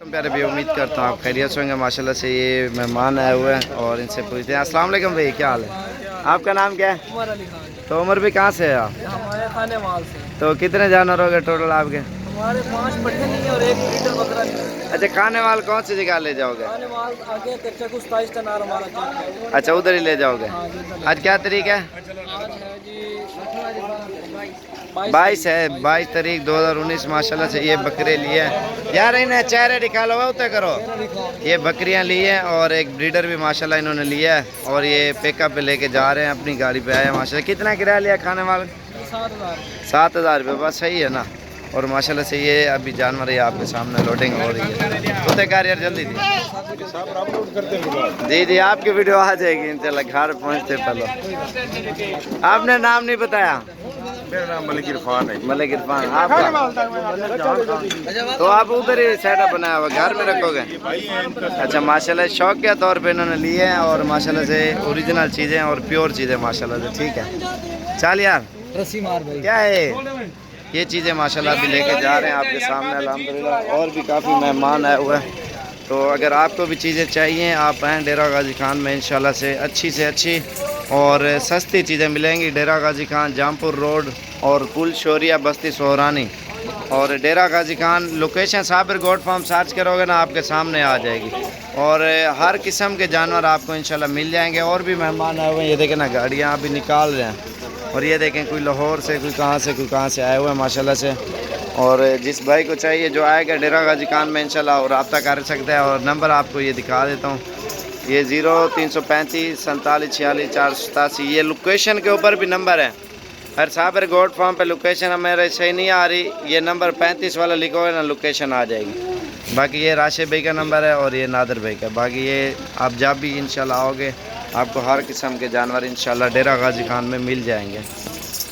प्यारे भी उम्मीद करता हूँ आप खैरियत से होंगे। माशाल्लाह से ये मेहमान आए हुए हैं और इनसे पूछते हैं। अस्सलाम वालेकुम भाई, क्या हाल है? आपका नाम क्या है? उमर अली खान। तो उमर भी कहाँ से है आप? हमारे खाने माल से। तो कितने जानवर हो गए टोटल आपके? हमारे 5 पट्टे नहीं है और 1 लीटर बकरा नहीं है। अच्छा, खाने वाल कौन सी जगह ले जाओगे? खाने माल आगे कच्चा कुछ 27 टनार हमारा चल है। अच्छा, उधर ही ले जाओगे। हाँ जी, उधर आज क्या तारीख है? आज है जी 22 है, 22 तारीख 2019। माशाल्लाह से ये बकरे लिए हैं यार, इन्हें चेहरे दिखा लो, उतर करो। ये बकरियां ली हैं और एक ब्रीडर भी माशाल्लाह इन्होंने लिया है और ये पिकअप पे लेके जा रहे हैं, अपनी गाड़ी पे आए हैं। माशाल्लाह कितना किराया लिया खाने वाले? 7,000 रुपये। बस सही है ना। और माशाल्लाह से ये अभी जानवर है आपके सामने लोडिंग हो रही है। उतर कार यार जल्दी थी। जी जी, आपकी वीडियो आ जाएगी इंशाल्लाह घर पहुँचते पहले। आपने नाम नहीं बताया? मेरा नाम मलिक इरफान है। मलिक इरफान। आपका? तो आप उधर ही सेटअप बनाया हुआ घर में रखोगे? अच्छा, माशाल्लाह शौक के तौर पे इन्होंने लिए हैं और माशाल्लाह से ओरिजिनल चीज़ें और प्योर चीज़ें माशाल्लाह से। ठीक है, चल यार रस्सी मार भाई। क्या है ये चीज़ें माशाल्लाह अभी लेके जा रहे हैं आपके सामने अल्हम्दुलिल्लाह। और भी काफ़ी मेहमान आए हुए हैं। तो अगर आपको भी चीज़ें चाहिए आप आएँ डेरा गाजी खान में, इंशाल्लाह से अच्छी और सस्ती चीज़ें मिलेंगी। डेरा गाजी खान जामपुर रोड और पुल शोरिया बस्ती सोहरानी। और Dera Ghazi Khan location Sabir goat farm search करोगे ना आपके सामने आ जाएगी। और हर किस्म के जानवर आपको इंशाल्लाह मिल जाएंगे। और भी मेहमान आए हुए हैं, ये देखें ना गाड़ियाँ अभी निकाल रहे हैं। और ये देखें कोई लाहौर से, कोई कहाँ से आए हुए हैं माशाल्लाह से। और जिस भाई को चाहिए जो आएगा डेरा गाजी खान में इंशाल्लाह और रब्ता कर सकता है। और नंबर आपको ये दिखा देता हूँ, ये 0335 47 46 487। ये लोकेशन के ऊपर भी नंबर है। हर साबर गोट फार्म पे लोकेशन हमारे सही नहीं आ रही, ये नंबर 35 वाला लिखोगे ना लोकेशन आ जाएगी। बाकी ये राशिद भाई का नंबर है और ये नादर भाई का। बाकी ये आप जब भी इंशाल्लाह आओगे आपको हर किस्म के जानवर इंशाल्लाह डेरा गाजी खान में मिल जाएंगे।